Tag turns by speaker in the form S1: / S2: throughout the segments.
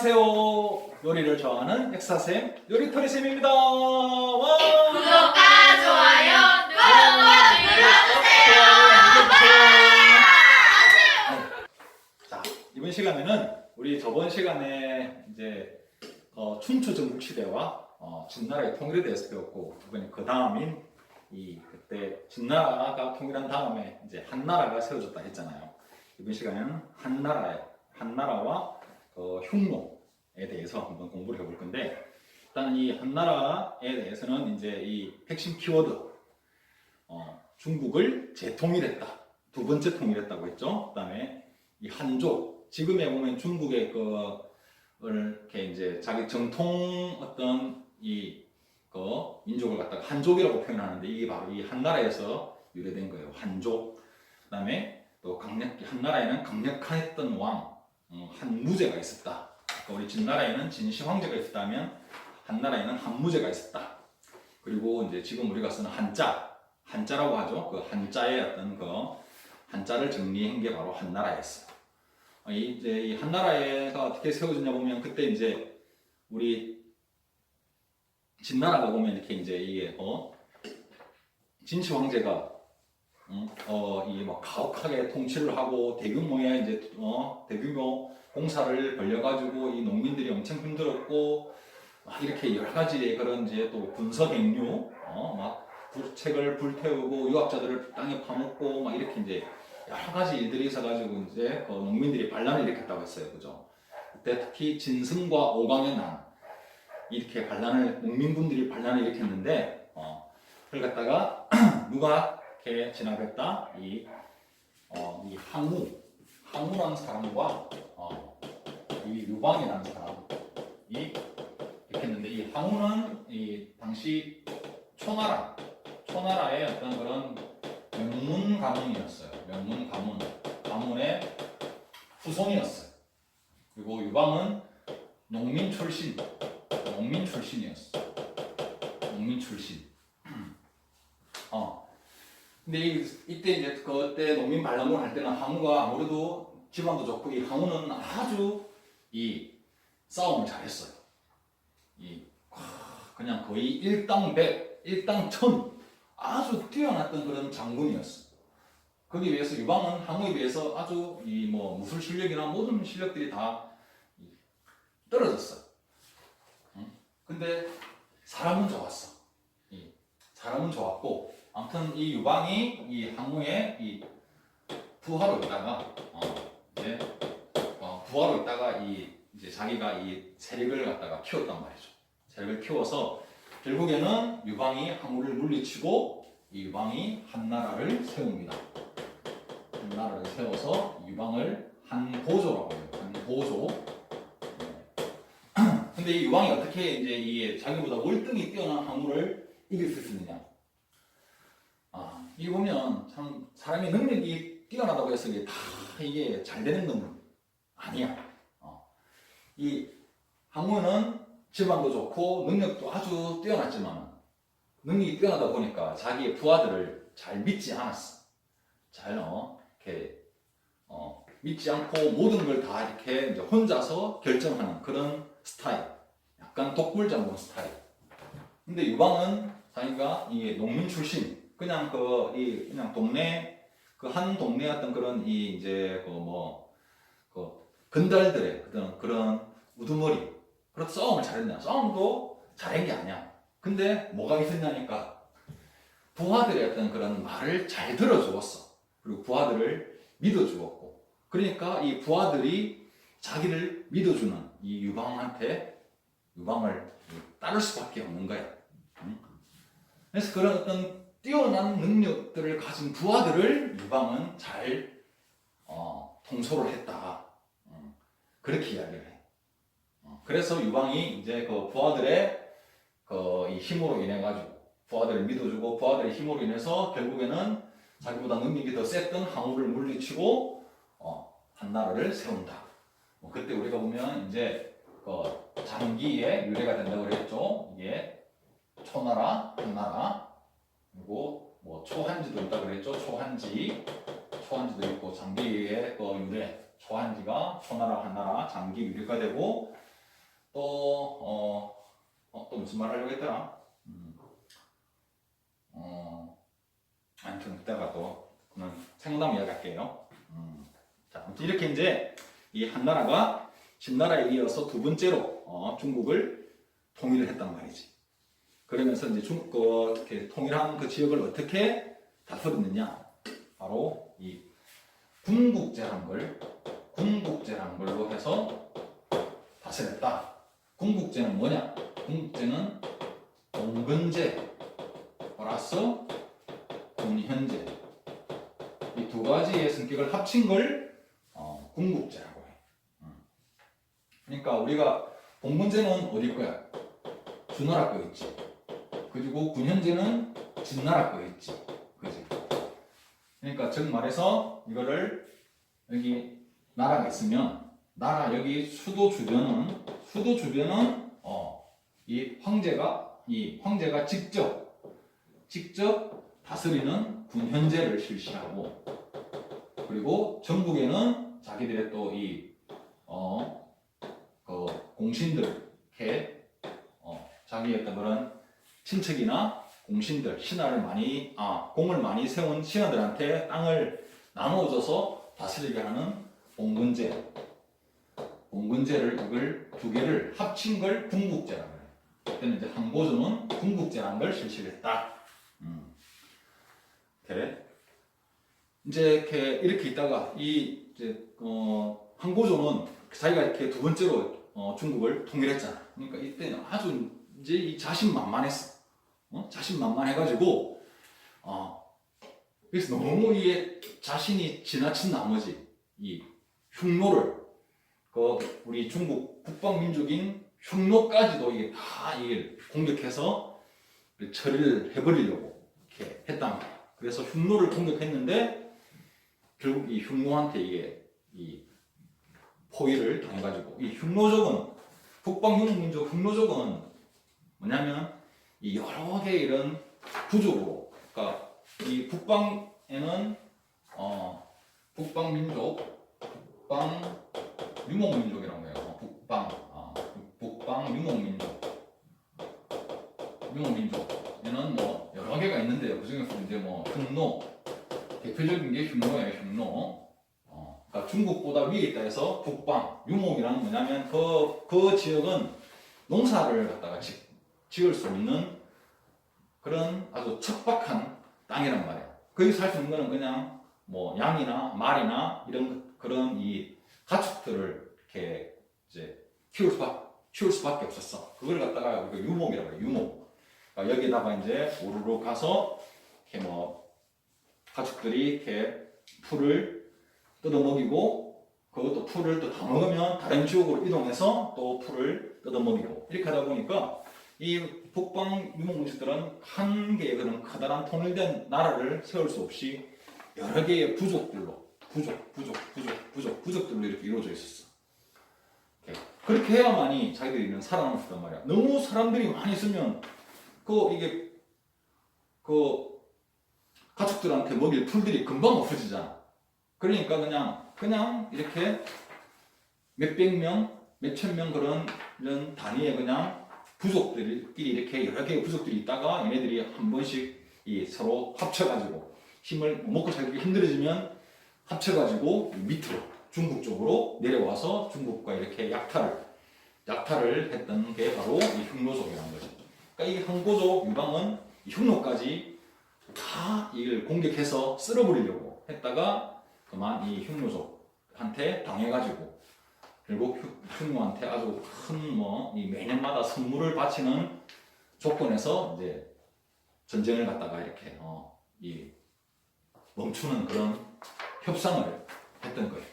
S1: 안녕하세요. 요리를 좋아하는 역사쌤 요리터리쌤입니다. 와!
S2: 구독과 좋아요 눌러주세요.
S1: 자, 이번 시간에는 우리 저번 시간에 이제 춘추 전국시대와 진나라의 통일에 대해서 배웠고, 이번에 그 다음인 그때 진나라가 통일한 다음에 이제 한나라가 세워졌다 했잖아요. 이번 시간에는 한나라와 흉노에 대해서 한번 공부를 해볼 건데, 일단 이 한나라에 대해서는 이제 이 핵심 키워드, 중국을 재통일했다, 두 번째 통일했다고 했죠. 그다음에 이 한족, 지금에 보면 중국의 이렇게 이제 자기 정통 어떤 민족을 갖다가 한족이라고 표현하는데, 이게 바로 이 한나라에서 유래된 거예요. 한족. 그다음에 또 한나라에는 강력했던 왕, 한무제가 있었다. 그러니까 우리 진나라에는 진시 황제가 있었다면 한나라에는 한무제가 있었다. 그리고 이제 지금 우리가 쓰는 한자라고 하죠. 그 한자의 어떤 한자를 정리한 게 바로 한나라였어요. 이 한나라가 어떻게 세워졌냐 보면, 그때 이제 우리 진나라가 보면 이렇게 이제 이게 진시 황제가 이게 막 가혹하게 통치를 하고 대규모의 이제 대규모 공사를 벌려가지고 이 농민들이 엄청 힘들었고, 막 이렇게 여러 가지의 그런 이제 또 군사갱류, 막 책을 불태우고 유학자들을 땅에 파먹고 막 이렇게 이제 여러 가지 일들이 있어가지고 이제 농민들이 반란을 일으켰다고 했어요, 그죠? 그때 특히 진승과 오강의 난, 이렇게 농민분들이 반란을 일으켰는데, 그걸 갖다가 누가 이렇게 진압했다? 이 항우라는 사람과 이 유방이라는 사람이 이렇게 했는데, 이 항우는 이 당시 초나라의 어떤 그런 명문 가문이었어요. 가문의 후손이었어요. 그리고 유방은 농민 출신이었어. 근데 이때 이제 그때 농민 반란을 할 때는 항우가 아무래도 집안도 좋고, 이 항우는 아주 이 싸움을 잘했어요. 그냥 거의 일당백, 일당천, 아주 뛰어났던 그런 장군이었어. 거기에 비해서 유방은 항우에 비해서 아주 무술 실력이나 모든 실력들이 다 떨어졌어. 근데 사람은 좋았어. 사람은 좋았고, 아무튼 이 유방이 이 항우의 부하로 있다가 이제 자기가 이 세력을 갖다가 키웠단 말이죠. 세력을 키워서 결국에는 유방이 항우를 물리치고 이 유방이 한나라를 세웁니다. 한나라를 세워서 유방을 한보조라고 해요. 한보조. 근데 이 유방이 어떻게 이제 이 자기보다 월등히 뛰어난 항우를 이길 수 있느냐? 이거 보면 참 사람의 능력이 뛰어나다고 해서 이게 잘 되는 건 아니야. 이 항우는 집안도 좋고 능력도 아주 뛰어났지만, 능력이 뛰어나다 보니까 자기의 부하들을 잘 믿지 않았어. 이렇게 믿지 않고 모든 걸 다 이렇게 이제 혼자서 결정하는 그런 스타일, 약간 독불장군 스타일. 근데 유방은 자기가 이 농민 출신, 그냥 그냥 동네 한 동네 어떤 그런 이제 건달들의 그런 우두머리, 그런 싸움을 잘했냐? 싸움도 잘한 게 아니야. 근데 뭐가 있었냐니까, 부하들의 어떤 그런 말을 잘 들어주었어. 그리고 부하들을 믿어주었고, 그러니까 이 부하들이 자기를 믿어주는 이 유방을 따를 수밖에 없는 거야. 그래서 그런 어떤 뛰어난 능력들을 가진 부하들을 유방은 잘 통솔을 했다. 그렇게 이야기를 해. 그래서 유방이 이제 그 부하들의 이 힘으로 인해 가지고, 부하들을 믿어주고 부하들의 힘으로 인해서 결국에는 자기보다 능력이 더 셌던 항우를 물리치고 한나라를 세운다. 그때 우리가 보면 이제 장기의 유래가 된다고 그랬죠. 이게 초나라, 한나라, 그리고 초한지도 있다고 그랬죠. 초한지도 있고, 장기의 유래, 초한지가 초나라, 한나라, 장기 유래가 되고, 또 무슨 말 하려고 했더라? 아무튼 그때가 또 그는 생각나면 이야기할게요. 자, 아무튼 이렇게 이제 이 한나라가 신나라에 이어서 두 번째로 중국을 통일을 했단 말이지. 그러면서 이제 이렇게 통일한 그 지역을 어떻게 다스렸느냐? 바로 이 군국제란 걸로 해서 다스렸다. 군국제는 뭐냐? 군국제는 봉건제 플러스 군현제 이 두 가지의 성격을 합친 걸 군국제라고 해. 그러니까 우리가 봉건제는 어디 거야? 주나라 거 있지. 그리고 군현제는 진나라 거 있지. 그지? 그러니까 즉 말해서 이거를 여기 나라가 있으면 나라 여기 수도 주변은 이 황제가 직접 다스리는 군현제를 실시하고 그리고 전국에는 자기들의 또 그 공신들 이렇게 자기의 어떤 그런 친척이나 공신들 공을 많이 세운 신하들한테 땅을 나누어줘서 다스리게 하는 봉건제를 이걸 두 개를 합친 걸 군국제라고 해요. 그때는 이제 한고조는 군국제라는 걸 실시했다. 이제 이렇게 있다가 한고조는 자기가 이렇게 두 번째로 중국을 통일했잖아. 그러니까 이때는 아주 이제 이 자신만만했어. 자신만만해가지고 그래서 너무 이게 자신이 지나친 나머지 이 흉노를 우리 중국 북방민족인 흉노까지도 이게 공격해서 처리를 해버리려고 이렇게 했단 말이야. 그래서 흉노를 공격했는데 결국 이 흉노한테 이 포위를 당해가지고 이 북방민족 흉노족은 뭐냐면 이 여러 개 이런 부족으로 그러니까 이 북방에는 유목민족이라고 해요. 북방 유목민족에는 뭐 여러 개가 있는데요. 그 중에서 이제 뭐 흉노 대표적인 게 흉노예요. 그러니까 중국보다 위에 있다 해서 북방 유목이란 뭐냐면 그 지역은 농사를 갖다가 지을 수 있는 그런 아주 척박한 땅이란 말이야. 거기서 살 수 있는 거는 그냥 뭐 양이나 말이나 이런 그런 이 가축들을 이렇게 이제 키울 수밖에 없었어. 그걸 갖다가 우리가 유목이라고 해요. 유목. 그러니까 여기다가 이제 오르르 가서 이렇게 뭐 가축들이 이렇게 풀을 뜯어 먹이고 그것도 풀을 또 다 먹으면 다른 지역으로 이동해서 또 풀을 뜯어 먹이고 이렇게 하다 보니까 이 북방 유목민족들은 한 개의 그런 커다란 통일된 나라를 세울 수 없이 여러 개의 부족들로 이렇게 이루어져 있었어. 그렇게 해야만이 자기들이 살아남을 수 있단 말이야. 너무 사람들이 많이 있으면 가축들한테 먹일 풀들이 금방 없어지잖아. 그러니까 그냥 이렇게 몇백 명, 몇천 명 그런 단위의 그냥 부족들끼리 이렇게 여러 개의 부족들이 있다가 얘네들이 한 번씩 서로 합쳐가지고 힘을 먹고 살기 힘들어지면 합쳐가지고 밑으로 중국 쪽으로 내려와서 중국과 이렇게 약탈을 했던 게 바로 이 흉노족이라는 거죠. 그러니까 이 한고족 유방은 이 흉노까지 다 이걸 공격해서 쓸어버리려고 했다가 그만 이 흉노족한테 당해가지고 결국 흉노한테 아주 큰 이 매년마다 선물을 바치는 조건에서 이제 전쟁을 갖다가 이렇게 멈추는 그런 협상을 했던 거예요.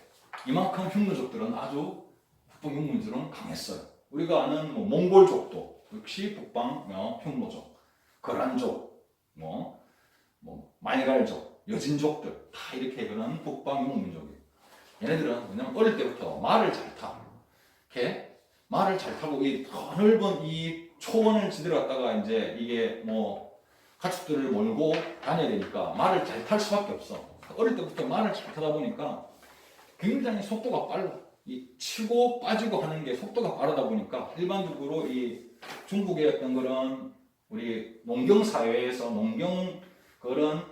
S1: 이만큼 흉노족들은 아주 북방 흉노족들은 강했어요. 우리가 아는 몽골족도 역시 북방 흉노족, 거란족, 말갈족, 여진족들 다 이렇게 그런 북방 흉노민족이에요. 얘네들은 뭐냐면 어릴 때부터 말을 잘 타. 이렇게 말을 잘 타고 이 더 넓은 이 초원을 지대로 갔다가 이제 이게 가축들을 몰고 다녀야 되니까 말을 잘 탈 수밖에 없어. 어릴 때부터 말을 잘 타다 보니까 굉장히 속도가 빨라. 이 치고 빠지고 하는 게 속도가 빠르다 보니까 일반적으로 이 중국의 어떤 그런 우리 농경 사회에서 농경 그런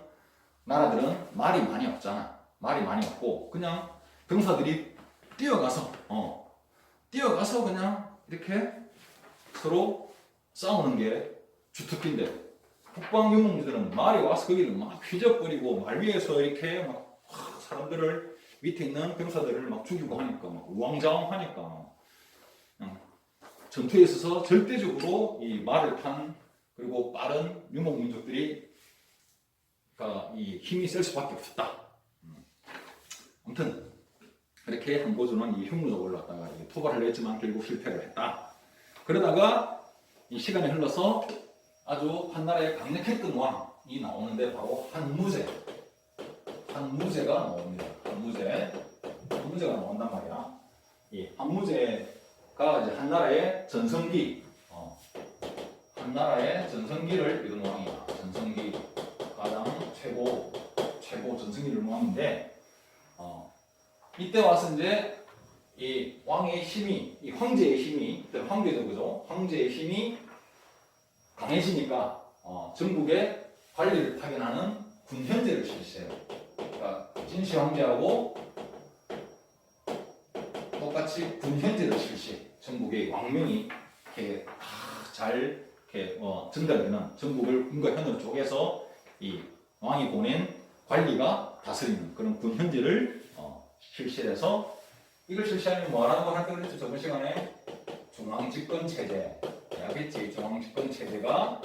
S1: 나라들은 말이 많이 없잖아. 말이 많이 없고 그냥 병사들이 뛰어가서 그냥 이렇게 서로 싸우는 게 주특기인데 북방 유목민들은 말이 와서 거기를 막 휘저버리고 말 위에서 이렇게 막 사람들을 밑에 있는 병사들을 막 죽이고 하니까 막 우왕좌왕하니까 전투에 있어서 절대적으로 이 말을 탄 그리고 빠른 유목민족들이 이 힘이 셀 수밖에 없었다. 아무튼 그렇게 한고조는 이 흉노족을 갖다가 토벌하려 했지만 결국 실패를 했다. 그러다가 이 시간이 흘러서 아주 한나라에 강력했던 왕이 나오는데 바로 한무제가 나옵니다. 한무제가 나온단 말이야. 이 한무제가 이제 한나라의 전성기, 한나라의 전성기를 이룬 왕이야. 전성기 가장 최고 전성기를 이룬 왕인데, 이때 와서 이제 이 왕의 힘이, 이 황제의 힘이, 황제죠, 그죠? 황제의 힘이 강해지니까 전국의 관리를 타결하는 군현제를 실시해요. 그러니까 진시 황제하고 똑같이 군현제를 실시해. 전국의 왕명이 이렇게 잘 이렇게 전달되는 전국을 군과 현으로 쪼개서 이 왕이 보낸 관리가 다스리는 그런 군현제를 실시해서 이걸 실시하면 뭐라고 할 거를 했죠? 저번 시간에 중앙집권 체제. 알겠지? 중앙집권 체제가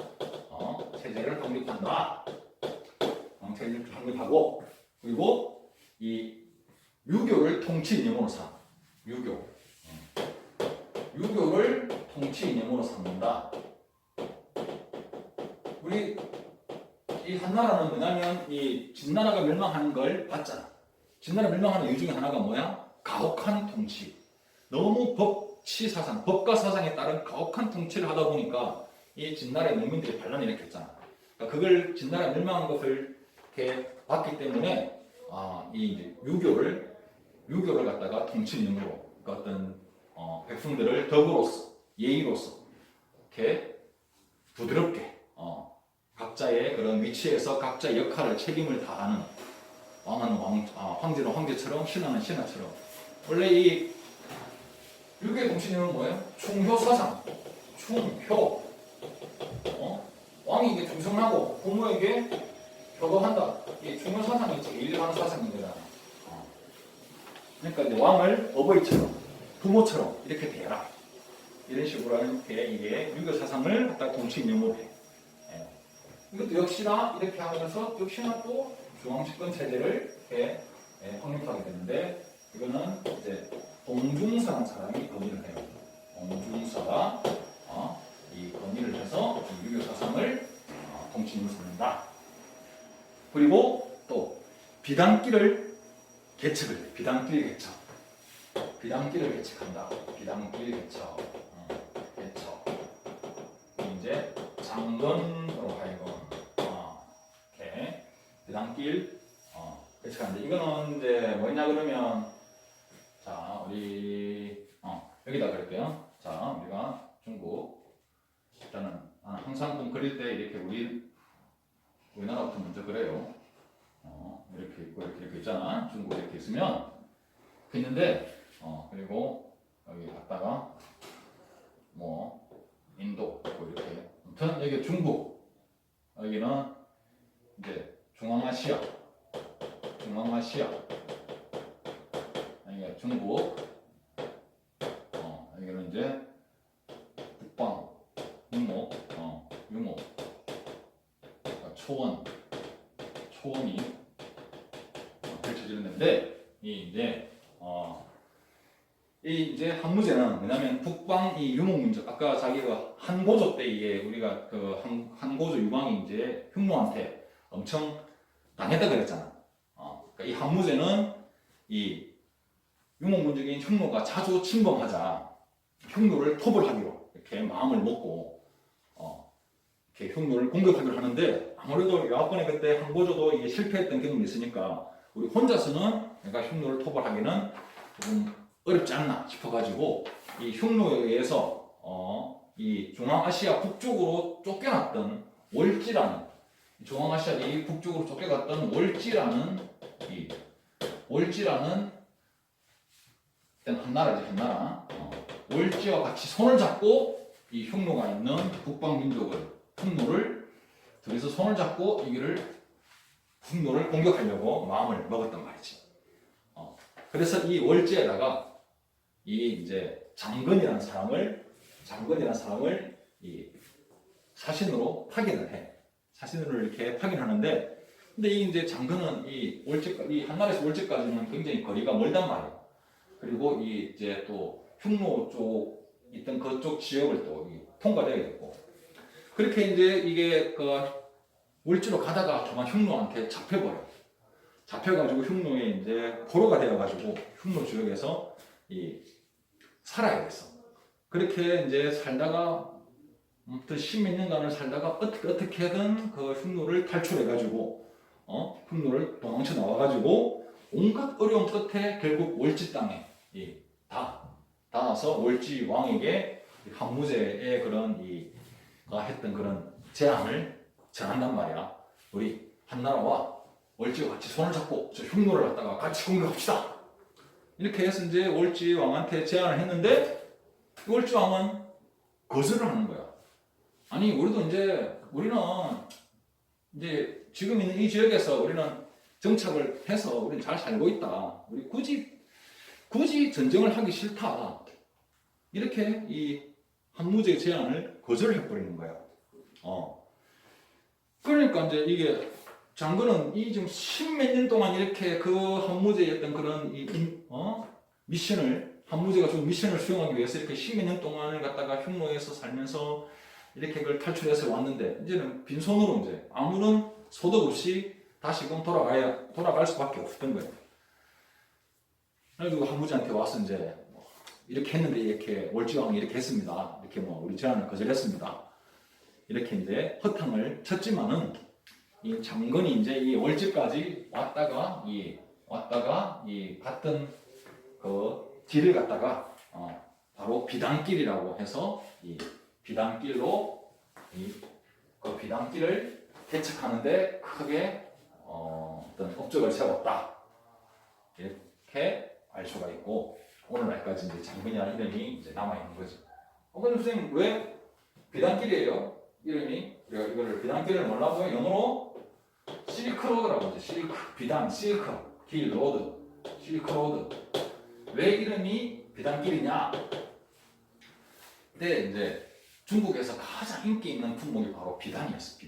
S1: 체제를 확립한다. 체제를 확립하고 그리고 이 유교를 통치 이념으로 삼. 유교를 통치 이념으로 삼는다. 우리 이 한나라는 뭐냐면 이 진나라가 멸망하는 걸 봤잖아. 진나라 멸망하는 이유 중에 하나가 뭐야? 가혹한 통치. 너무 법과 사상에 따른 가혹한 통치를 하다 보니까 이 진나라의 농민들이 반란을 일으켰잖아. 그러니까 그걸 진나라 멸망한 것을 이렇게 봤기 때문에 이 이제 유교를 갖다가 통치인으로 그러니까 어떤 백성들을 덕으로서 예의로서 이렇게 부드럽게 각자의 그런 위치에서 각자의 역할을 책임을 다하는 왕은 황제는 황제처럼 신하는 신하처럼 원래 이 유교의 통치념은 뭐예요? 충효사상, 충효. 왕이 이게 충성하고 부모에게 효도한다. 이 충효사상이 제일 많은 사상인 거잖아. 그러니까 이제 왕을 어버이처럼, 부모처럼 이렇게 대해라. 이런 식으로 이렇게 이게 유교 사상을 갖다 통치념으로 해. 이것도 역시나 이렇게 하면서 역시나 또 중앙집권 체제를 이렇게 확립하게 되는데 이거는 이제 동중사라는 사람이 건의를 해요. 동중사가 이 건의를 해서 이 유교 사상을 통치념으로 삼는다. 그리고 또 비단길을 개척을 해. 비단길 개척. 비단길을 개척한다. 비단길 개척. 이제 장건으로 하여금 이렇게 비단길 개척하는데 이거는 이제 뭐냐 그러면 자 우리 여기다 그럴게요. 자 우리가 중국 일단은 항상 좀 그릴 때 이렇게 우리나라부터 먼저 그래요. 이렇게 있고 이렇게 있잖아. 중국 이렇게 있으면 있는데 그리고 여기 갔다가 뭐 인도 있고 이렇게 아무튼 여기 중국 여기는 이제 중앙아시아 여기가 중국 여기는 이제 북방 유목 그러니까 초원이 펼쳐지는데 이제 한무제는 뭐냐면 북방 이 유목민족 아까 자기가 한고조 때 이게 우리가 그 한고조 유방이 이제 흉노한테 엄청 당했다 그랬잖아. 그러니까 이 한무제는 이 유목민족인 흉노가 자주 침범하자 흉노를 토벌하기로 이렇게 마음을 먹고 이렇게 흉노를 공격하기로 하는데 아무래도 여하건에 그때 한고조도 이게 실패했던 경험이 있으니까 우리 혼자서는 내가 흉노를 토벌하기는 조금 어렵지 않나 싶어가지고 이 흉노에 의해서 이 중앙아시아 북쪽으로 쫓겨났던 월지라는 중앙아시아의 북쪽으로 쫓겨갔던 월지라는 이 월지라는 일단 한 나라지 한 나라 월지와 같이 손을 잡고 이 흉노가 있는 북방 민족을 흉노를 둘이서 손을 잡고 이기를 흉노를 공격하려고 마음을 먹었단 말이지. 그래서 이 월지에다가 이 이제 장근이라는 사람을 이 사신으로 파견을 해. 사신으로 이렇게 파견하는데, 근데 이 이제 장근은 이 한나라에서 월지까지는 굉장히 거리가 멀단 말이야. 그리고 이 이제 또 흉노 쪽 있던 그쪽 지역을 또 통과돼야 되고, 그렇게 이제 이게 그 월지로 가다가 그만 흉노한테 잡혀버려. 잡혀가지고 흉노에 이제 포로가 되어가지고 흉노 지역에서 이 살아야겠어. 그렇게 이제 살다가 아무튼 십몇 년간을 살다가 어떻게든 그 흉노를 탈출해가지고 흉노를 도망쳐 나와가지고 온갖 어려움 끝에 결국 월지 땅에 닿아서 월지 왕에게 한무제의 그런 했던 그런 제안을 전한단 말이야. 우리 한나라와 월지와 같이 손을 잡고 저 흉노를 갖다가 같이 공격합시다. 이렇게 해서 이제 월지 왕한테 제안을 했는데 월지 왕은 거절을 하는 거야. 아니 우리는 이제 지금 있는 이 지역에서 우리는 정착을 해서 우리는 잘 살고 있다. 우리 굳이 전쟁을 하기 싫다. 이렇게 이 한무제의 제안을 거절해 버리는 거야. 그러니까 이제 이게 장군은 이 지금 십몇 년 동안 이렇게 그 한무제의 어떤 그런 한무제가 좀 미션을 수행하기 위해서 이렇게 십몇 년 동안을 갖다가 흉노에서 살면서 이렇게 그걸 탈출해서 왔는데 이제는 빈손으로 이제 아무런 소득 없이 다시금 돌아갈 수밖에 없었던 거예요. 그래가지고 한무제한테 와서 이제 이렇게 했는데 이렇게 월지왕이 이렇게 했습니다. 이렇게 우리 제안을 거절했습니다. 이렇게 이제 허탕을 쳤지만은 이 장군이 이제 이 월지까지 왔다가 갔던 그 길을 갖다가 바로 비단길이라고 해서 이 비단길로 그 비단길을 개척하는데 크게 어떤 업적을 세웠다. 이렇게 알 수가 있고 오늘날까지 이제 장군이라는 이름이 이제 남아 있는 거지. 그럼 선생님 왜 비단길이에요? 이름이 우리가 이거를 비단길을 뭐라고 해요? 영어로 실크로드라고 하죠. 실크 길 로드 실크로드. 왜 이름이 비단길이냐? 그때 이제 중국에서 가장 인기 있는 품목이 바로 비단이었어.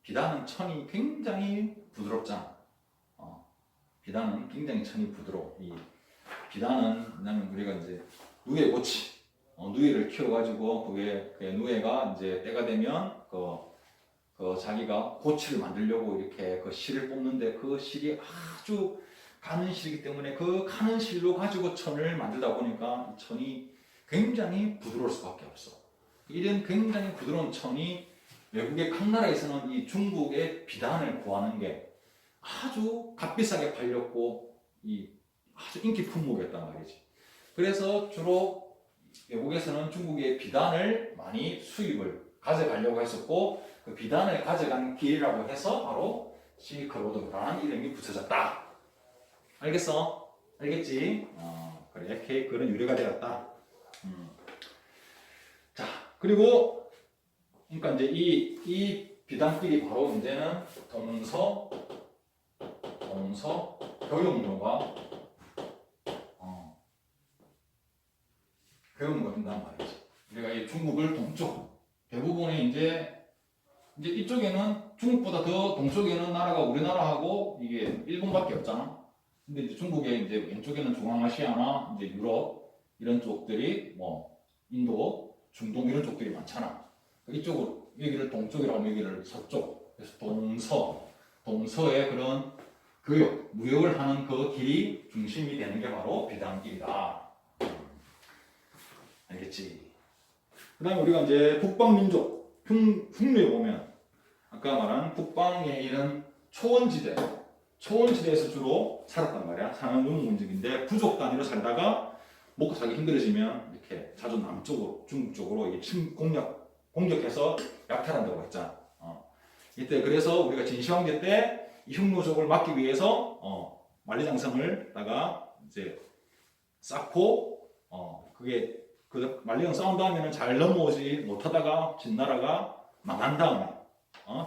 S1: 비단은 천이 굉장히 부드럽잖아. 비단은 굉장히 천이 부드러워. 이 비단은 우리가 이제 누에고치, 누에를 키워가지고 그게 누에가 이제 때가 되면 그 자기가 고치를 만들려고 이렇게 그 실을 뽑는데 그 실이 아주 가는 실이기 때문에 그 가는 실로 가지고 천을 만들다 보니까 천이 굉장히 부드러울 수밖에 없어. 이런 굉장히 부드러운 천이 외국의 각 나라에서는 이 중국의 비단을 구하는 게 아주 값비싸게 팔렸고 아주 인기 품목이었단 말이지. 그래서 주로 외국에서는 중국의 비단을 많이 수입을 가져가려고 했었고 그 비단을 가져간 길이라고 해서 바로 실크로드라는 이름이 붙여졌다. 알겠어? 알겠지? 그래, 그런 유래가 되었다. 자, 그리고 그러니까 이제 이 비단길이 바로 이제는 동서 교역로가 된단 말이지. 우리가 이 중국을 동쪽 대부분의 이제 이쪽에는 중국보다 더 동쪽에는 나라가 우리나라하고 이게 일본밖에 없잖아. 근데 이제 중국의 이제 왼쪽에는 중앙아시아나 이제 유럽 이런 쪽들이 인도, 중동 이런 쪽들이 많잖아. 이쪽으로 여기를 동쪽이라고 하면 여기를 서쪽. 그래서 동서의 그런 교역, 무역을 하는 그 길이 중심이 되는 게 바로 비단길이다. 알겠지? 그 다음에 우리가 이제 북방민족, 흉노에 보면 아까 말한 북방에 이런 초원지대에서 주로 살았단 말이야. 상한 유목민족인데 부족 단위로 살다가 먹고 살기 힘들어지면 이렇게 자주 남쪽으로 중국 쪽으로 공격해서 약탈한다고 했잖아. 이때 그래서 우리가 진시황제 때 이 흉노족을 막기 위해서 만리장성을 이제 쌓고 그게 그 만리장 쌓은 다음에는 잘 넘어오지 못하다가 진나라가 망한 다음에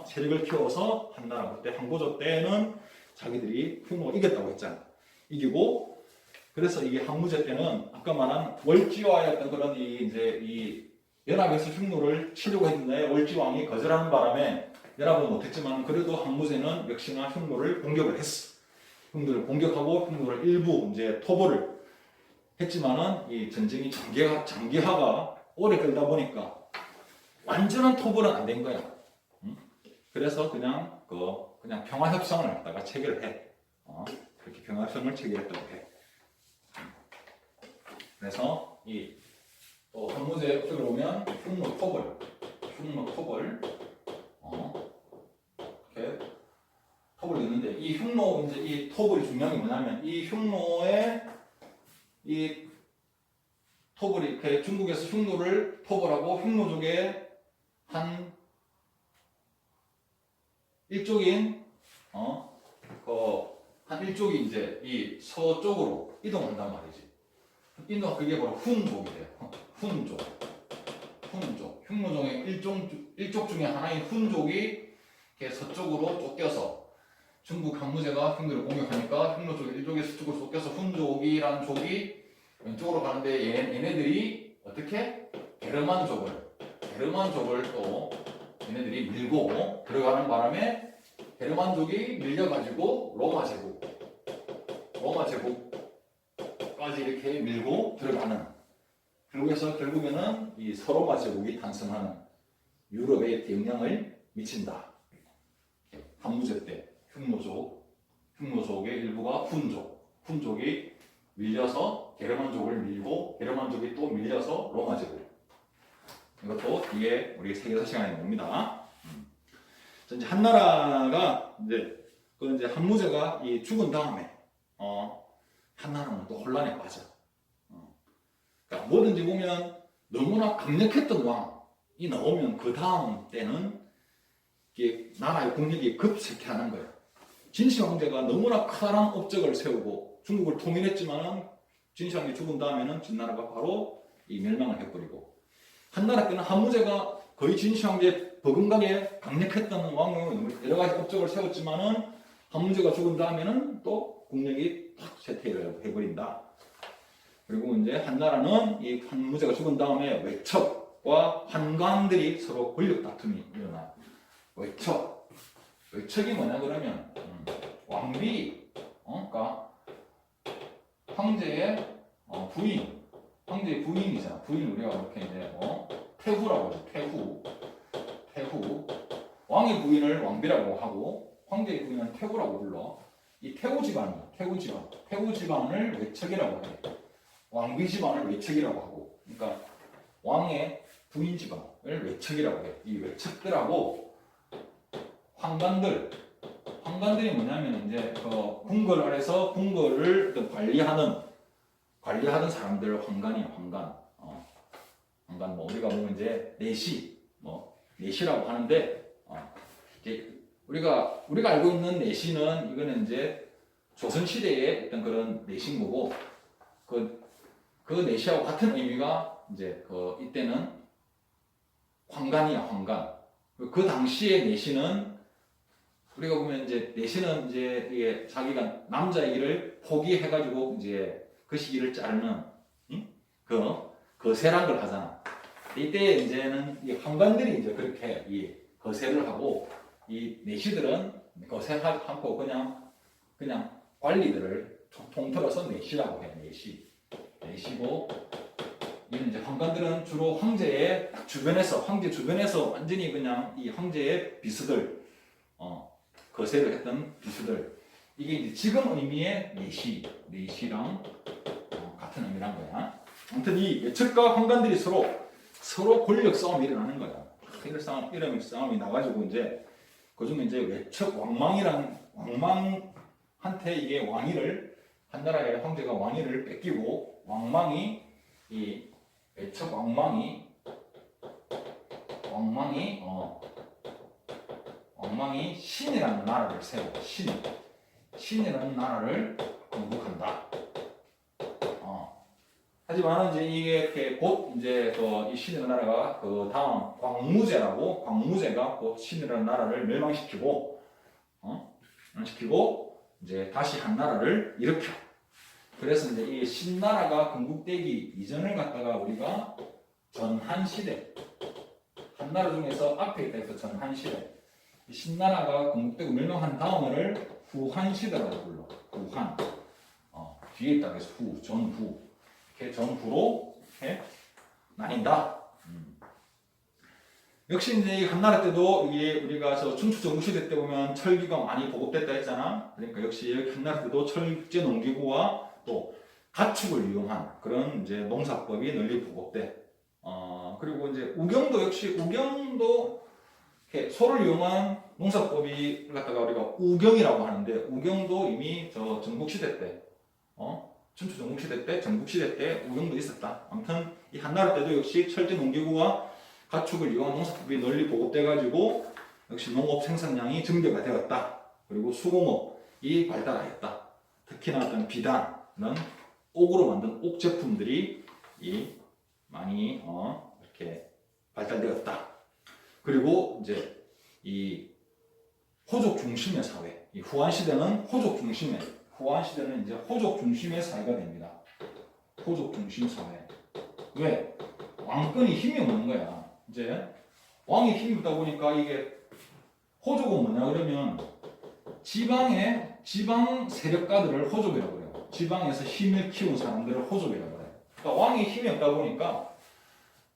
S1: 세력을 키워서 한나라 그때 한고조 때는 자기들이 흉노를 이겼다고 했잖아. 이기고 그래서 이게 항무제 때는 아까 말한 월지와의 어떤 그런 이 연합에서 흉노를 치려고 했는데 월지왕이 거절하는 바람에 연합은 못했지만 그래도 항무제는 역시나 흉노를 공격을 했어. 흉노를 공격하고 흉노를 일부 이제 토벌을 했지만은 이 전쟁이 장기화가 오래 끌다 보니까 완전한 토벌은 안 된 거야. 그래서 그냥 평화 협상을 갖다가 체결해. 그렇게 평화 협상을 체결했다고 해. 그래서 이 항무제 어떻게 보면 흉노 토벌 이렇게 토벌이 있는데 이 흉노 이제 이 토벌이 중요한 게 뭐냐면 이 흉노의 이 토벌이 이렇게 중국에서 흉노를 토벌하고 흉노족의 한 일족인 한 일족이 이제 이 서쪽으로 이동한단 말이지. 그게 바로 훈족이 돼요. 훈족. 흉노족의 일족 중에 하나인 훈족이 이렇게 서쪽으로 쫓겨서 중국 항무제가 흉노를 공격하니까 흉노족 일족이 서쪽으로 쫓겨서 훈족이라는 족이 왼쪽으로 가는데 얘네들이 어떻게 게르만족을 또 얘네들이 밀고 들어가는 바람에 게르만족이 밀려가지고 로마 제국까지 이렇게 밀고 들어가는. 그래서 결국에는 이 서로마 제국이 탄생하는 유럽에 이렇게 영향을 미친다. 항무제 때 흉노족의 일부가 훈족이 밀려서 게르만족을 밀고 게르만족이 또 밀려서 로마 제국. 이것도 뒤에 우리 세계사 시간에 봅니다. 이제 한나라가 이제 항무제가 죽은 다음에 한나라는 또 혼란에 빠져. 그러니까 뭐든지 보면 너무나 강력했던 왕이 나오면 그 다음 때는 이게 나라의 국력이 급쇠퇴하는 거예요. 진시황제가 너무나 커다란 업적을 세우고 중국을 통일했지만은 진시황제 죽은 다음에는 진나라가 바로 이 멸망을 해버리고 한나라 때는 항무제가 거의 진시황제 버금가게 강력했던 왕으로 여러 가지 업적을 세웠지만은 항무제가 죽은 다음에는 또 국력이 탁 쇠퇴를 해버린다. 그리고 이제 한나라는 이 항무제가 죽은 다음에 외척과 환관들이 서로 권력 다툼이 일어나요. 외척이 뭐냐 그러면 왕비, 그러니까 황제의 황제의 부인이잖아. 부인 우리가 이렇게 이제 태후라고 하죠. 태후. 왕의 부인을 왕비라고 하고 황제의 부인은 태후라고 불러. 이 태후 집안을 외척이라고 해. 왕비 집안을 외척이라고 하고. 그러니까 왕의 부인 집안을 외척이라고 해. 이 외척들하고 황관들이 뭐냐면 이제 궁궐 아래서 궁궐을 어떤 관리하는 사람들 황관이야. 황관 우리가 보면 이제 내시라고 하는데 이제 우리가 알고 있는 내시는 이거는 이제 조선 시대의 어떤 그런 내시인 거고 그 내시하고 같은 의미가 이제 이때는 황관이야. 그 당시의 내시는 우리가 보면 이제 내시는 이제 이게 자기가 남자의 일을 포기해가지고 이제 그 시기를 자르는 거세란 걸 하잖아. 이때 이제는 이 황관들이 이제 그렇게 이 거세를 하고 이 내시들은 거세하지 않고 그냥 관리들을 통틀어서 내시라고 해. 내시고 이는 이제 황관들은 주로 황제 주변에서 완전히 그냥 이 황제의 비수들 거세를 했던 비수들 이게 이제 지금 의미의 내시랑 같은 의미란 거야. 아무튼 이 외척과 황관들이 서로 권력 싸움이 일어나는 거야. 이런 싸움이 나가지고 이제 그중에 이제 외척 왕망한테 이게 한나라의 황제가 왕위를 뺏기고 왕망이 이 애척 왕망이 신이라는 나라를 세워 신이라는 나라를 건국한다. 하지만 이제 이게 이렇게 곧 이제 이 신이라는 나라가 그 다음 광무제가 곧 신이라는 나라를 멸망시키고 이제 다시 한 나라를 일으켜. 그래서 이제 이 신나라가 건국되기 이전을 갖다가 우리가 전한시대, 한나라 중에서 앞에 있다 해서 전한시대, 이 신나라가 건국되고 멸망한 다음을 후한시대라고 불러. 후한. 뒤에 있다 해서 전후. 이렇게 전후로 이렇게 나뉜다. 역시 이제 이 한나라 때도 이게 우리가 춘추전국시대 때 보면 철기가 많이 보급됐다 했잖아. 그러니까 역시 여기 한나라 때도 철제 농기구와 또 가축을 이용한 그런 이제 농사법이 널리 보급돼. 그리고 이제 우경도 이렇게 소를 이용한 농사법이 갖다가 우리가 우경이라고 하는데, 우경도 이미 전국시대 때, 춘추 전국시대 때, 전국시대 때 우경도 있었다. 아무튼 이 한나라 때도 역시 철제 농기구와 가축을 이용한 농사법이 널리 보급돼가지고 역시 농업 생산량이 증대가 되었다. 그리고 수공업이 발달하였다. 특히나 어떤 비단은 옥으로 만든 옥 제품들이 많이 이렇게 발달되었다. 그리고 이제 이 호족 중심의 사회, 이 후한 시대는 이제 호족 중심의 사회가 됩니다. 호족 중심 사회. 왜? 왕권이 힘이 없는 거야. 이제 왕이 힘이 없다 보니까 이게 호족은 뭐냐 그러면 지방 세력가들을 호족이라고 그래요. 지방에서 힘을 키운 사람들을 호족이라고 그래요. 그러니까 왕이 힘이 없다 보니까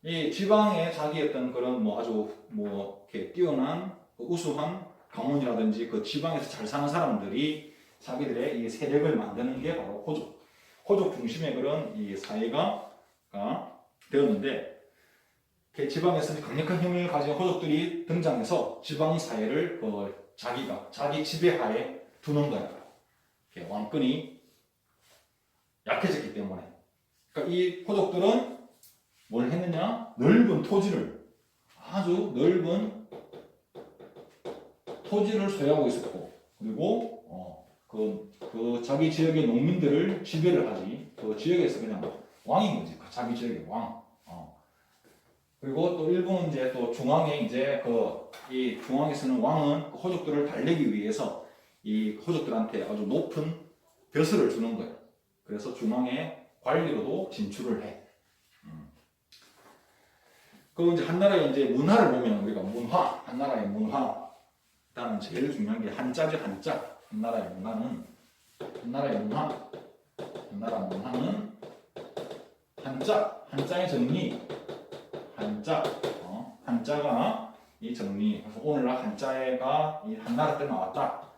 S1: 이 지방에 자기 어떤 그런 아주 이렇게 뛰어난 우수한 가문이라든지 그 지방에서 잘 사는 사람들이 자기들의 이 세력을 만드는 게 바로 호족 중심의 그런 이 사회가 되었는데, 지방에서 강력한 힘을 가진 호족들이 등장해서 지방 사회를 자기 지배하에 두는 거야. 왕권이 약해졌기 때문에. 그러니까 이 호족들은 뭘 했느냐? 넓은 토지를, 아주 넓은 토지를 소유하고 있었고, 그리고 그 자기 지역의 농민들을 지배를 하지. 그 지역에서 그냥 왕인 거지. 자기 지역의 왕. 그리고 또 일본은 이제 또 중앙에 이제 이 중앙에서는 왕은 호족들을 달래기 위해서 이 호족들한테 아주 높은 벼슬을 주는 거예요. 그래서 중앙의 관리로도 진출을 해. 그리고 이제 한나라의 이제 문화를 보면 우리가 한나라의 문화. 일단은 제일 중요한 게 한자지, 한자. 한나라 문화는 한자의 정리. 한자가 이 정리. 그래서 오늘날 한자가 이 한나라 때 나왔다.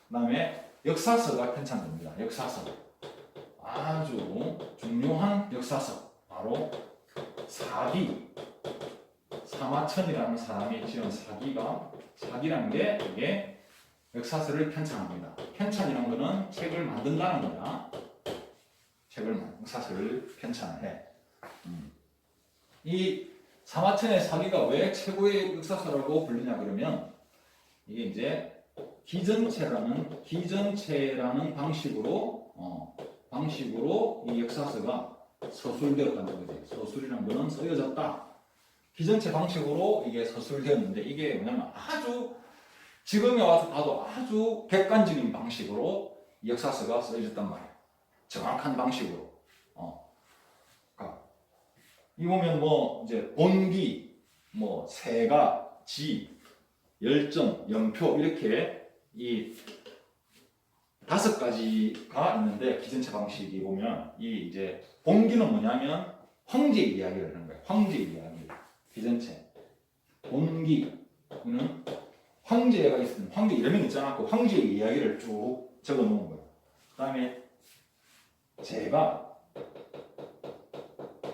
S1: 그다음에 역사서가 편찬됩니다. 역사서. 아주 중요한 역사서. 바로 사마천이라는 사람이 지은 사기라는 게 이게 역사서를 편찬합니다. 편찬이라는 거는 책을 만든다는 거야. 역사서를 편찬해. 이 사마천의 사기가 왜 최고의 역사서라고 불리냐 그러면, 이게 이제 기전체라는 방식으로 이 역사서가 서술되었다는 거지. 서술이라는 거는 쓰여졌다. 기전체 방식으로 이게 서술되었는데, 이게 뭐냐면 아주 지금에 와서 봐도 아주 객관적인 방식으로 이 역사서가 쓰여졌단 말이에요. 정확한 방식으로. 이 보면 이제 본기, 세가, 지, 열정, 연표 이렇게 이 5가지가 있는데, 기전체 방식이 보면 이 이제 본기는 뭐냐면 황제 이야기를 하는 거예요. 황제 이야기. 기전체. 본기는 황제가 있으면 황제 이름이 있잖아. 그 황제의 이야기를 쭉 적어 놓은 거예요. 그다음에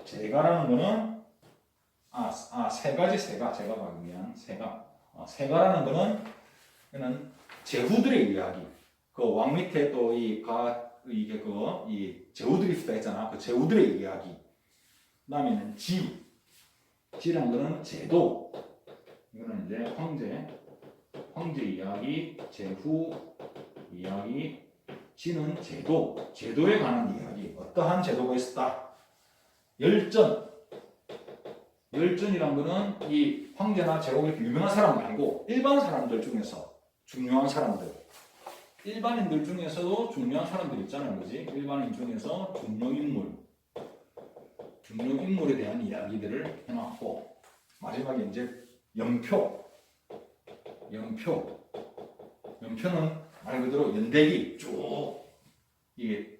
S1: 세가라는 거는 세가라는 거는 제후들의 이야기. 그 왕 밑에 또 이 이게 이 제후들이 있다 했잖아. 그 제후들의 이야기. 그다음에는 지란 거는 제도. 이거는 이제 황제 이야기, 제후 이야기. 지는 제도에 관한 이야기. 어떠한 제도가 있었다. 열전이란 거는 이 황제나 제국 이렇게 유명한 사람 말고 일반 사람들 중에서 중요한 사람들, 일반인들 중에서도 중요한 사람들 있잖아요, 그지? 일반인 중에서 중요인물에 대한 이야기들을 해놨고, 마지막에 이제 연표는 말 그대로 연대기 쭉 이게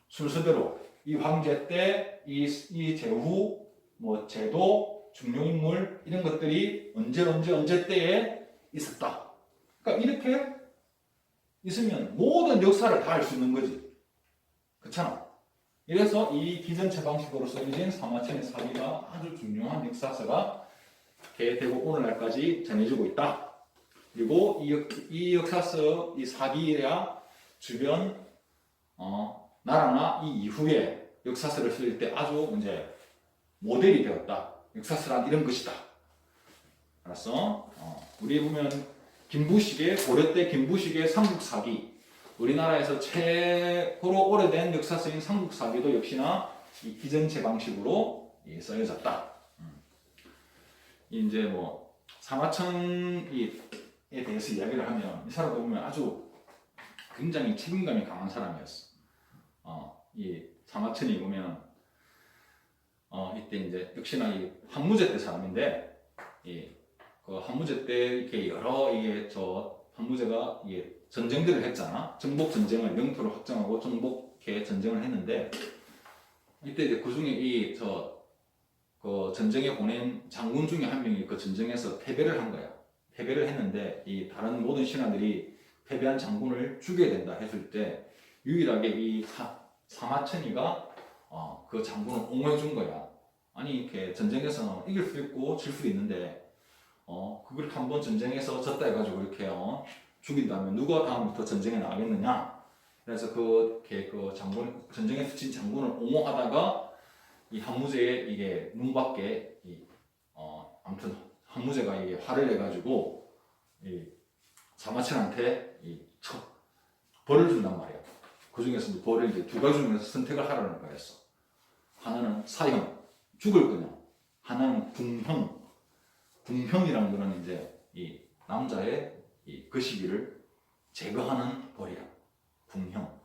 S1: 순서대로 이 황제 때 이 제후 뭐 제도 중요인물 이런 것들이 언제 때에 있었다. 그러니까 이렇게 있으면 모든 역사를 다 알 수 있는 거지. 그렇잖아. 이래서 이 기전체 방식으로 써진 사마천의 사기가 아주 중요한 역사서가 되고 오늘날까지 전해지고 있다. 그리고 이 역사서, 이 사기야 주변 나라나 이 이후에 역사서를 쓸 때 아주 이제 모델이 되었다. 역사서란 이런 것이다. 알았어? 우리 보면 고려 때 김부식의 삼국사기, 우리나라에서 최고로 오래된 역사서인 삼국사기도 역시나 이 기전체 방식으로 써여졌다. 이제 뭐 사마천에 대해서 이야기를 하면 이 사람도 보면 아주 굉장히 책임감이 강한 사람이었어. 이 사마천이 보면 이때 이제 역시나 이 한무제 때 사람인데 그 한무제 때 이렇게 여러 한무제가 전쟁들을 했잖아. 정복 전쟁을 영토를 확장하고 정복해 전쟁을 했는데 이때 이제 그 중에 그 전쟁에 보낸 장군 중에 한 명이 그 전쟁에서 패배를 한 거야. 패배를 했는데 이 다른 모든 신하들이 패배한 장군을 죽여야 된다 했을 때 유일하게 이 사마천이가 그 장군을 옹호해 준 거야. 아니 이렇게 전쟁에서 이길 수 있고 질 수 있는데 그걸 한번 전쟁에서 졌다 해가지고 이렇게 죽인다면 누가 다음부터 전쟁에 나가겠느냐. 그래서 그 전쟁에서 진 장군을 옹호하다가 이 한무제의 이게 눈밖에 아무튼 한무제가 이게 화를 내가지고 이 사마천한테 벌을 준단 말이야. 그 중에서도 벌을 이제 두 가지 중에서 선택을 하라는 거였어. 하나는 사형, 죽을 거냐. 하나는 궁형. 궁형이라는 거는 이제 이 남자의 그 시기를 제거하는 벌이야. 궁형.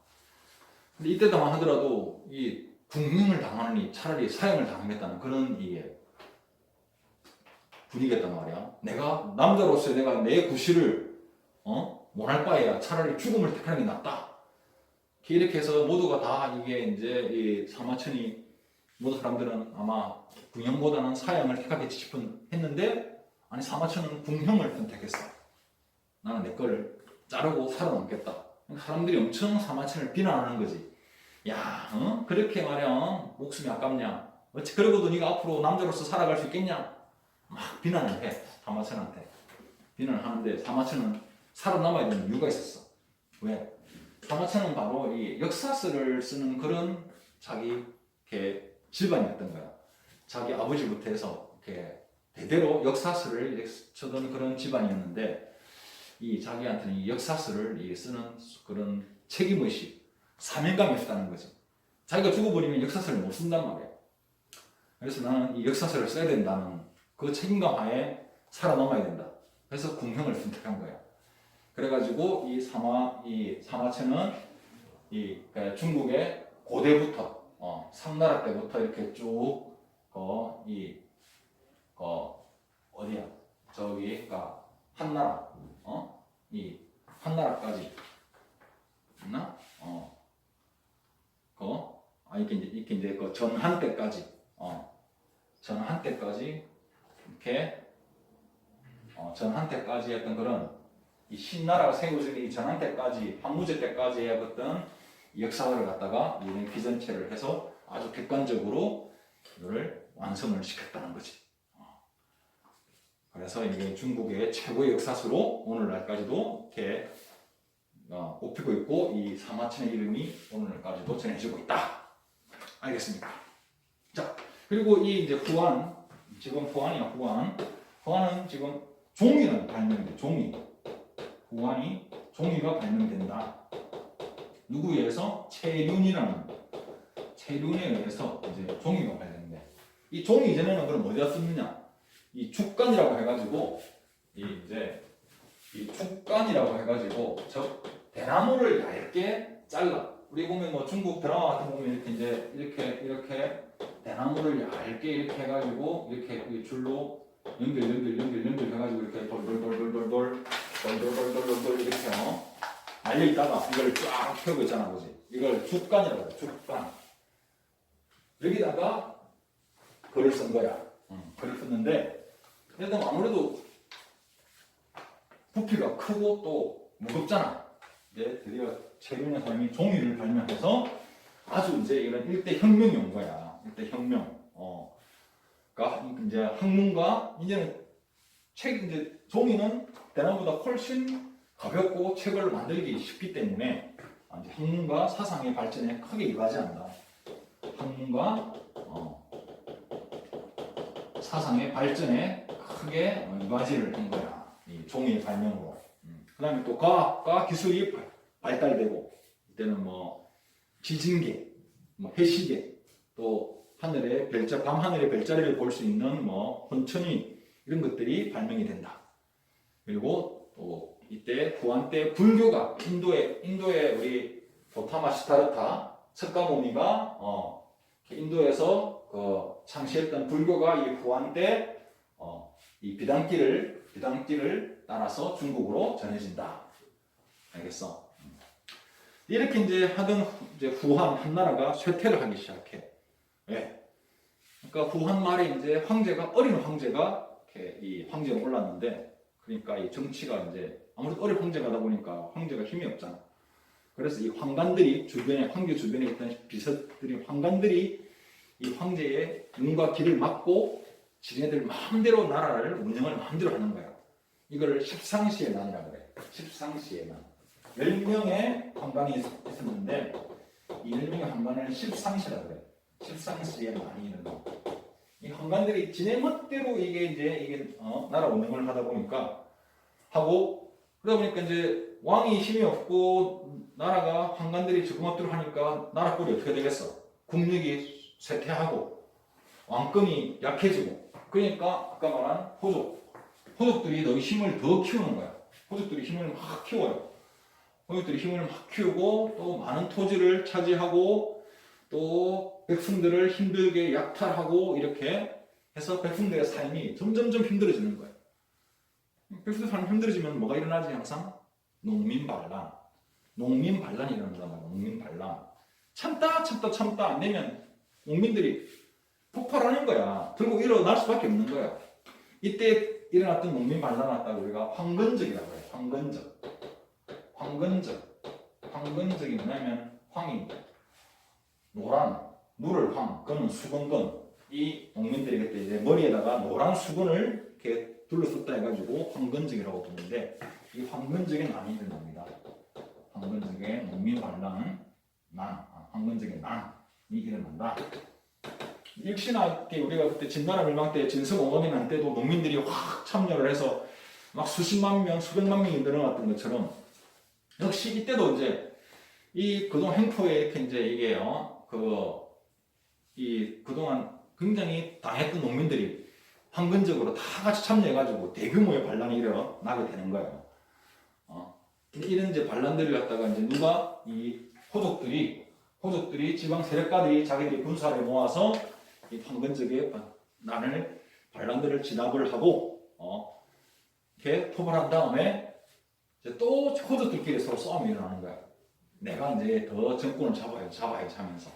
S1: 근데 이때다만 하더라도 이 궁형을 당하느니 차라리 사형을 당하겠다는 그런 분위기였단 말이야. 내가 남자로서 내가 내 구실을 못할 바에야 차라리 죽음을 택하는 게 낫다. 이렇게 해서 모두가 다 이게 이제 이 사마천이 모든 사람들은 아마 궁형보다는 사형을 택하겠지 했는데 아니 사마천은 궁형을 선택했어. 나는 내 거를 자르고 살아남겠다. 사람들이 엄청 사마천을 비난하는 거지. 야, 그렇게 말이야 목숨이 아깝냐? 어찌 그러고도 네가 앞으로 남자로서 살아갈 수 있겠냐? 막 비난을 해 사마천한테. 비난을 하는데 사마천은 살아남아야 되는 이유가 있었어. 왜? 사마천은 바로 이 역사서를 쓰는 그런 자기 집안이었던 거야. 자기 아버지부터 해서 이렇게 대대로 역사서를 쓰던 그런 집안이었는데 이 자기한테는 이 역사서를 쓰는 그런 책임의식, 사명감이 있었다는 거죠. 자기가 죽어버리면 역사서를 못 쓴단 말이야. 그래서 나는 이 역사서를 써야 된다는 그 책임감 하에 살아남아야 된다. 그래서 궁형을 선택한 거야. 그래가지고 이 사마천은 중국의 고대부터 상나라 때부터 이렇게 쭉 어디야 저기가 한나라 이 한나라까지 있나? 이렇게 이제 그 전한 때까지 이렇게 전한 때까지 했던 그런 이 신나라가 세워진 이 전한 때까지 한무제 때까지의 어떤 역사를 갖다가 이런 기전체를 해서 아주 객관적으로 이거를 완성을 시켰다는 거지. 그래서 이게 중국의 최고의 역사서로 오늘날까지도 이렇게 꼽히고 있고 이 사마천의 이름이 오늘까지도 전해지고 있다. 알겠습니다. 자, 그리고 이 이제 후한, 지금 후한이야 후한. 후한은 지금 종이는 발명돼. 종이. 후한이 종이가 발명된다. 누구에 의해서? 체륜에 의해서 이제 종이가 발명돼. 이 종이 이전에는 그럼 어디다 쓰느냐? 이 죽간이라고 해가지고 이 죽간이라고 해가지고 저 대나무를 얇게 잘라. 우리 보면 뭐 중국 드라마 같은 거 보면 이렇게 이제 이렇게 대나무를 얇게 이렇게 해가지고 이렇게 줄로 연결 해가지고 이렇게 돌 이렇게 말려 있다가 이걸 쫙 펴고 있잖아, 그지? 이걸 죽간이라고 해. 죽간. 여기다가 글을 쓴 거야. 글을 썼는데 일단 아무래도 부피가 크고 또 무겁잖아. 이제 드디어 체륜의 사람이 종이를 발명해서 아주 이제 이런 일대 혁명이 온 거야. 일대 혁명. 그러니까 이제 학문과 이제는 이제 종이는 대나무보다 훨씬 가볍고 책을 만들기 쉽기 때문에 이제 학문과 사상의 발전에 크게 이바지한다. 학문과 사상의 발전에 크게 이바지를 한 거야. 이 종이의 발명으로. 그다음에 또 과학과 기술이 발달되고 이때는 뭐 지진계, 뭐 해시계, 또 하늘의 별자, 밤 하늘의 별자리를 볼 수 있는 뭐 혼천이 이런 것들이 발명이 된다. 그리고 또 이때 후한 때 불교가 인도의 우리 고타마 시타르타 석가모니가 인도에서 창시했던 불교가 이 후한 때 이 비단길을 따라서 중국으로 전해진다. 알겠어? 이렇게 이제 하던 이제 후한 한 나라가 쇠퇴를 하기 시작해. 왜? 그러니까 후한 말에 이제 어린 황제가 이렇게 이 황제가 올랐는데, 그러니까 이 정치가 이제 아무래도 어린 황제가다 보니까 황제가 힘이 없잖아. 그래서 이 황제 주변에 있던 비서들이 황관들이 이 황제의 눈과 귀를 막고 지네들 마음대로 나라를 운영을 마음대로 하는 거야. 이걸 십상시의 난이라고 그래. 십상시의 난. 10명의 황관이 있었는데 이 10명의 황관을 십상시라고 그래. 십상시의 난이 있는 거. 이 황관들이 지네 멋대로 이게 나라 운영을 하다 보니까 그러다 보니까 이제 왕이 힘이 없고 나라가 황관들이 적응합대로 하니까 나라 꼴이 어떻게 되겠어? 국력이 쇠퇴하고 왕권이 약해지고, 그러니까 아까 말한 호족들이 더 힘을 더 키우는 거야. 호족들이 힘을 막 키워요. 호족들이 힘을 막 키우고 또 많은 토지를 차지하고 또 백성들을 힘들게 약탈하고 이렇게 해서 백성들의 삶이 점점점 힘들어지는 거예요. 백성들 삶이 힘들어지면 뭐가 일어나지? 항상 농민반란이 일어난단 말이야. 농민반란. 참다 안 되면 농민들이 폭발하는 거야. 들고 일어날 수밖에 없는 거야. 이때 일어났던 농민반란을 갖다가 우리가 황건적이라고 해요. 황건적이 뭐냐면 황이 노란, 물을 황, 건은 수건건. 이 농민들이 그때 이제 머리에다가 노란 수건을 이렇게 둘러썼다 해가지고 황건적이라고 부르는데, 이 황건적의 난이 일어납니다. 황건적의 농민반란은 황건적의 난이 일어난다. 역시나 우리가 그때 진나라 멸망 때 진성오범이난 때도 농민들이 확 참여를 해서 막 수십만 명, 수백만 명이 늘어났던 것처럼, 역시 이때도 이제 이 그동안 횡포에 이렇게 이제 이게 그동안 굉장히 당했던 농민들이 황건적으로 다 같이 참여해가지고 대규모의 반란이 일어나게 되는 거예요. 이런 이제 반란들을 갖다가 이제 이 호족들이 지방 세력가들이 자기들이 군사를 모아서 이 황건적의 반란들을 진압을 하고 이렇게 토벌한 다음에 이제 또 호족들끼리 서로 싸움이 일어나는 거야. 내가 이제 더 정권을 잡아야지 하면서.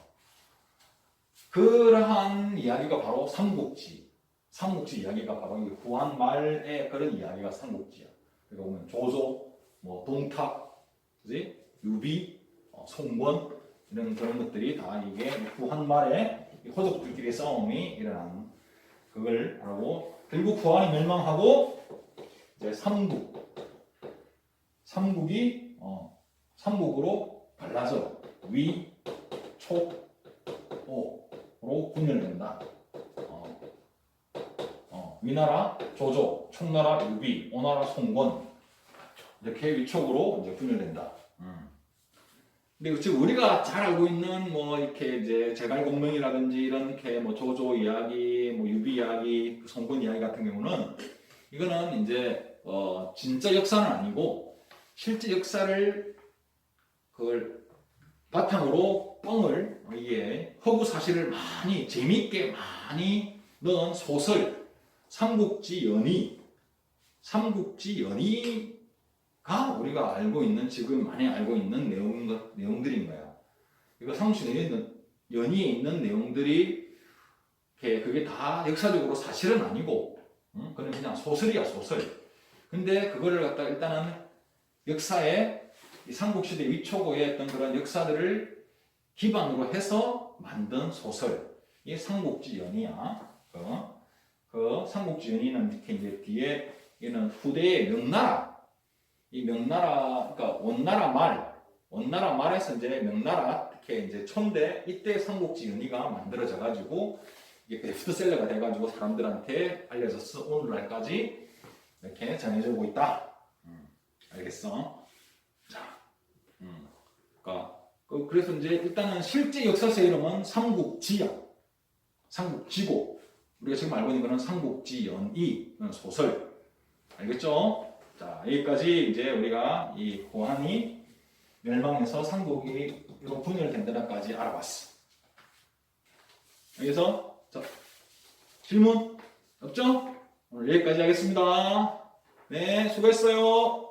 S1: 그러한 이야기가 바로 삼국지 이야기가 바로 이 후한 말의 그런 이야기가 삼국지야. 그러니까 보면 조조, 뭐 동탁, 그지? 유비, 송권 이런 그런 것들이 다 이게 후한 말에 호족들끼리 싸움이 일어나는 그걸 하고, 결국 후한이 멸망하고 이제 삼국이 삼국으로 갈라져 위, 촉, 오로 분열된다. 위나라 조조, 촉나라 유비, 오나라 송권 이렇게 위촉으로 이제 분열된다. 근데 지금 우리가 잘 알고 있는 뭐 이렇게 이제 제갈공명이라든지 이렇게 뭐 조조 이야기, 뭐 유비 이야기, 송권 이야기 같은 경우는 이거는 이제 진짜 역사는 아니고 실제 역사를 그걸 바탕으로 뻥을 이게 허구 사실을 많이 재미있게 많이 넣은 소설 삼국지 연의가 우리가 알고 있는 지금 많이 알고 있는 내용들인 거야. 이거 삼국지 연의에 있는 내용들이 그게 다 역사적으로 사실은 아니고, 그건 그냥 소설이야 소설. 근데 그거를 갖다 일단은 역사에 이 삼국시대 위초고의 어떤 그런 역사들을 기반으로 해서 만든 소설. 이게 삼국지 연의야. 그 삼국지 연의는 이렇게 이제 뒤에 얘는 후대의 명나라. 이 명나라, 그러니까 원나라 말에서 이제 명나라 이렇게 이제 촌대 이때 삼국지 연의가 만들어져 가지고 이게 베스트셀러가 돼 가지고 사람들한테 알려져서 오늘날까지 이렇게 전해지고 있다. 알겠어? 자, 그러니까 그래서 이제 일단은 실제 역사서의 이름은 삼국지야. 삼국지고 우리가 지금 알고 있는 거는 삼국지연의 소설. 알겠죠? 자, 여기까지 이제 우리가 이 고한이 멸망해서 삼국이 분열된다까지 알아봤어. 여기서 자, 질문 없죠? 오늘 여기까지 하겠습니다. 네, 수고했어요.